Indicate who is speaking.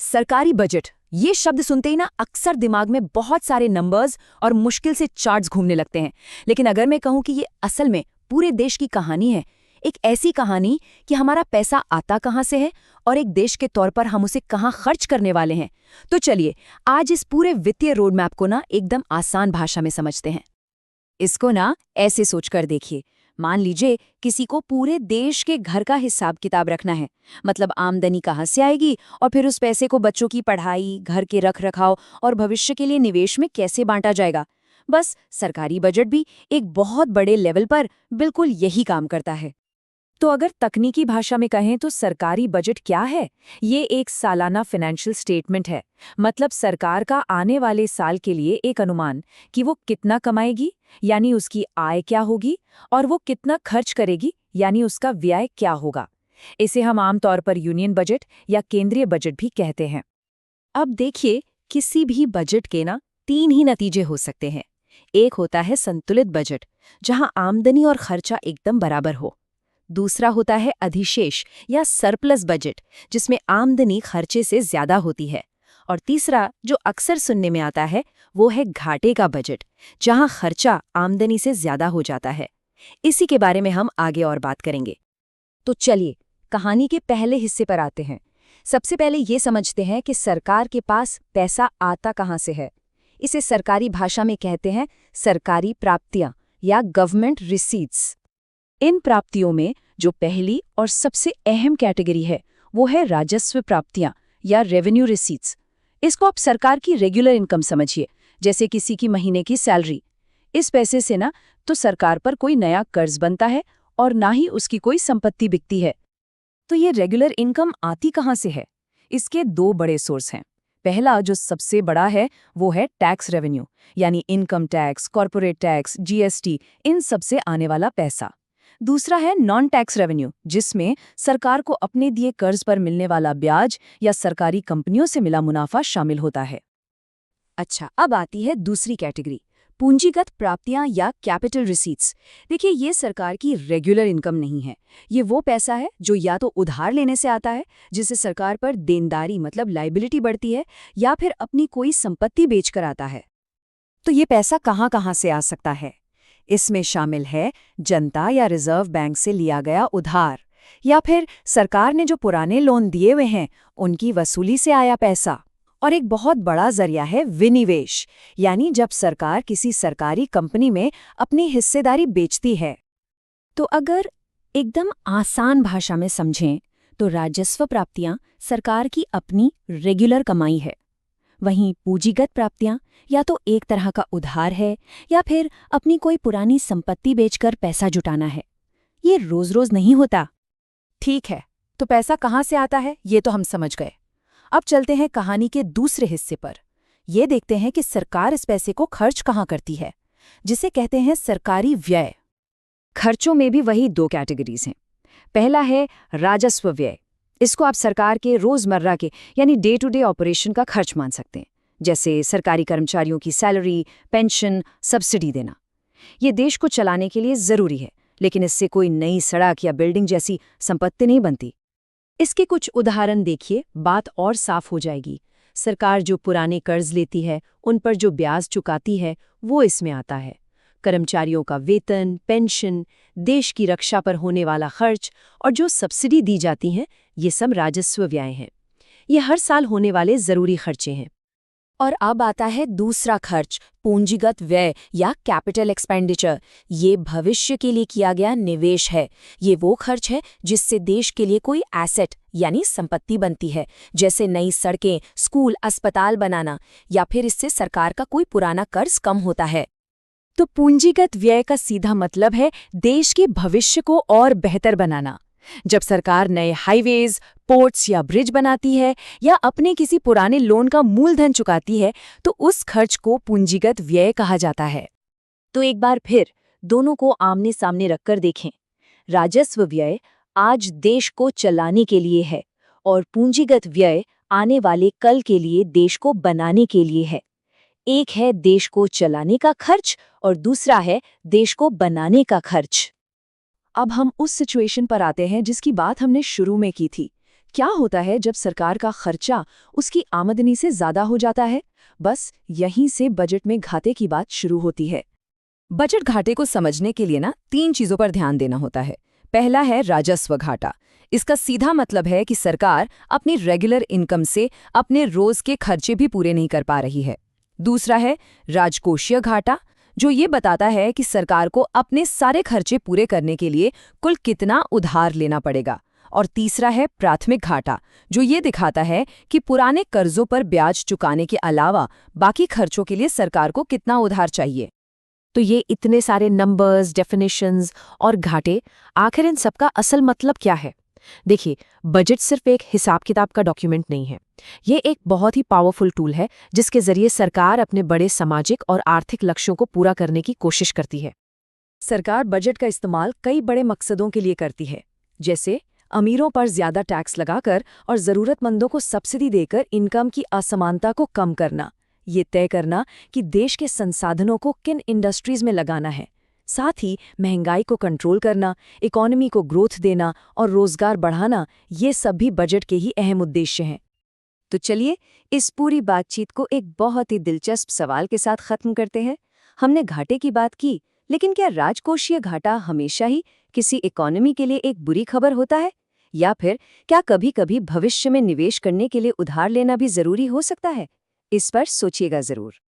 Speaker 1: सरकारी बजट, ये शब्द सुनते ही ना अक्सर दिमाग में बहुत सारे नंबर्स और मुश्किल से चार्ट्स घूमने लगते हैं। लेकिन अगर मैं कहूँ कि ये असल में पूरे देश की कहानी है, एक ऐसी कहानी कि हमारा पैसा आता कहाँ से है और एक देश के तौर पर हम उसे कहाँ खर्च करने वाले हैं, तो चलिए आज इस पूरे वित्तीय रोड मैप को ना एकदम आसान भाषा में समझते हैं। इसको ना ऐसे सोचकर देखिए, मान लीजिए किसी को पूरे देश के घर का हिसाब किताब रखना है, मतलब आमदनी कहाँ से आएगी और फिर उस पैसे को बच्चों की पढ़ाई, घर के रख रखाव और भविष्य के लिए निवेश में कैसे बांटा जाएगा। बस सरकारी बजट भी एक बहुत बड़े लेवल पर बिल्कुल यही काम करता है। तो अगर तकनीकी भाषा में कहें तो सरकारी बजट क्या है? ये एक सालाना फाइनेंशियल स्टेटमेंट है, मतलब सरकार का आने वाले साल के लिए एक अनुमान कि वो कितना कमाएगी, यानी उसकी आय क्या होगी, और वो कितना खर्च करेगी, यानी उसका व्यय क्या होगा। इसे हम आमतौर पर यूनियन बजट या केंद्रीय बजट भी कहते हैं। अब देखिए, किसी भी बजट के ना 3 ही नतीजे हो सकते हैं। एक होता है संतुलित बजट, जहां आमदनी और खर्चा एकदम बराबर हो। दूसरा होता है अधिशेष या सरप्लस बजट, जिसमें आमदनी खर्चे से ज्यादा होती है। और तीसरा, जो अक्सर सुनने में आता है, वो है घाटे का बजट, जहां खर्चा आमदनी से ज्यादा हो जाता है। इसी के बारे में हम आगे और बात करेंगे। तो चलिए कहानी के पहले हिस्से पर आते हैं। सबसे पहले ये समझते हैं कि सरकार के पास पैसा आता कहाँ से है। इसे सरकारी भाषा में कहते हैं सरकारी प्राप्तियां या गवर्नमेंट रिसीट्स। इन प्राप्तियों में जो पहली और सबसे अहम कैटेगरी है, वो है राजस्व प्राप्तियां या रेवेन्यू रिसीट्स। इसको आप सरकार की रेगुलर इनकम समझिए, जैसे किसी की महीने की सैलरी। इस पैसे से ना तो सरकार पर कोई नया कर्ज बनता है और ना ही उसकी कोई संपत्ति बिकती है। तो ये रेगुलर इनकम आती कहाँ से है? इसके 2 बड़े सोर्स हैं। पहला, जो सबसे बड़ा है, वो है टैक्स रेवेन्यू, यानी income tax, corporate tax, GST, इन सब से आने वाला पैसा। दूसरा है नॉन टैक्स रेवेन्यू, जिसमें सरकार को अपने दिए कर्ज पर मिलने वाला ब्याज या सरकारी कंपनियों से मिला मुनाफा शामिल होता है। अच्छा, अब आती है दूसरी कैटेगरी, पूंजीगत प्राप्तियां या कैपिटल रिसीट्स। देखिए, ये सरकार की रेगुलर इनकम नहीं है। ये वो पैसा है जो या तो उधार लेने से आता है, जिससे सरकार पर देनदारी मतलब लायबिलिटी बढ़ती है, या फिर अपनी कोई संपत्ति बेचकर आता है। तो ये पैसा कहाँ कहाँ से आ सकता है? इसमें शामिल है जनता या रिजर्व बैंक से लिया गया उधार, या फिर सरकार ने जो पुराने लोन दिए हुए हैं उनकी वसूली से आया पैसा। और एक बहुत बड़ा जरिया है विनिवेश, यानी जब सरकार किसी सरकारी कंपनी में अपनी हिस्सेदारी बेचती है। तो अगर एकदम आसान भाषा में समझें तो राजस्व प्राप्तियां सरकार की अपनी रेगुलर कमाई है, वहीं पूंजीगत प्राप्तियां या तो एक तरह का उधार है या फिर अपनी कोई पुरानी संपत्ति बेचकर पैसा जुटाना है। ये रोज रोज नहीं होता। ठीक है, तो पैसा कहाँ से आता है ये तो हम समझ गए। अब चलते हैं कहानी के दूसरे हिस्से पर। ये देखते हैं कि सरकार इस पैसे को खर्च कहाँ करती है, जिसे कहते हैं सरकारी व्यय। खर्चों में भी वही 2 कैटेगरीज हैं। पहला है राजस्व व्यय। इसको आप सरकार के रोजमर्रा के यानी डे टू डे ऑपरेशन का खर्च मान सकते हैं, जैसे सरकारी कर्मचारियों की सैलरी, पेंशन, सब्सिडी देना। ये देश को चलाने के लिए जरूरी है, लेकिन इससे कोई नई सड़क या बिल्डिंग जैसी संपत्ति नहीं बनती। इसके कुछ उदाहरण देखिए, बात और साफ हो जाएगी। सरकार जो पुराने कर्ज लेती है, उन पर जो ब्याज चुकाती है, वो इसमें आता है। कर्मचारियों का वेतन, पेंशन, देश की रक्षा पर होने वाला खर्च और जो सब्सिडी दी जाती हैं, ये सब राजस्व व्यय हैं। ये हर साल होने वाले जरूरी खर्चे हैं। और अब आता है दूसरा खर्च, पूंजीगत व्यय या कैपिटल एक्सपेंडिचर। ये भविष्य के लिए किया गया निवेश है। ये वो खर्च है जिससे देश के लिए कोई एसेट यानी संपत्ति बनती है, जैसे नई सड़कें, स्कूल, अस्पताल बनाना, या फिर इससे सरकार का कोई पुराना कर्ज कम होता है। तो पूंजीगत व्यय का सीधा मतलब है देश के भविष्य को और बेहतर बनाना। जब सरकार नए हाईवेज, पोर्ट्स या ब्रिज बनाती है या अपने किसी पुराने लोन का मूलधन चुकाती है, तो उस खर्च को पूंजीगत व्यय कहा जाता है। तो एक बार फिर दोनों को आमने सामने रखकर देखें। राजस्व व्यय आज देश को चलाने के लिए है और पूंजीगत व्यय आने वाले कल के लिए देश को बनाने के लिए है। एक है देश को चलाने का खर्च और दूसरा है देश को बनाने का खर्च। अब हम उस सिचुएशन पर आते हैं जिसकी बात हमने शुरू में की थी क्या होता है जब सरकार का खर्चा उसकी आमदनी से ज्यादा हो जाता है? बस यहीं से बजट में घाटे की बात शुरू होती है।
Speaker 2: बजट घाटे को समझने के लिए ना 3 चीजों पर ध्यान देना होता है। पहला है राजस्व घाटा। इसका सीधा मतलब है कि सरकार अपनी रेगुलर इनकम से अपने रोज के खर्चे भी पूरे नहीं कर पा रही है। दूसरा है राजकोषीय घाटा, जो ये बताता है कि सरकार को अपने सारे खर्चे पूरे करने के लिए कुल कितना उधार लेना पड़ेगा। और तीसरा है प्राथमिक घाटा, जो ये दिखाता है कि पुराने कर्जों पर ब्याज चुकाने के अलावा बाकी खर्चों के लिए सरकार को कितना उधार चाहिए।
Speaker 3: तो ये इतने सारे नंबर्स, डेफिनेशंस और घाटे, आखिर इन सबका असल मतलब क्या है? देखिए, बजट सिर्फ एक हिसाब किताब का डॉक्यूमेंट नहीं है। ये एक बहुत ही पावरफुल टूल है जिसके जरिए सरकार अपने बड़े सामाजिक और आर्थिक लक्ष्यों को पूरा करने की कोशिश करती है।
Speaker 1: सरकार बजट का इस्तेमाल कई बड़े मकसदों के लिए करती है, जैसे अमीरों पर ज्यादा टैक्स लगाकर और जरूरतमंदों को सब्सिडी देकर इनकम की असमानता को कम करना, ये तय करना कि देश के संसाधनों को किन इंडस्ट्रीज में लगाना है, साथ ही महंगाई को कंट्रोल करना, इकोनॉमी को ग्रोथ देना और रोजगार बढ़ाना, ये सब भी बजट के ही अहम उद्देश्य हैं। तो चलिए इस पूरी बातचीत को एक बहुत ही दिलचस्प सवाल के साथ खत्म करते हैं। हमने घाटे की बात की, लेकिन क्या राजकोषीय घाटा हमेशा ही किसी इकोनॉमी के लिए एक बुरी खबर होता है? या फिर क्या कभी-कभी भविष्य में निवेश करने के लिए उधार लेना भी जरूरी हो सकता है? इस पर सोचिएगा जरूर।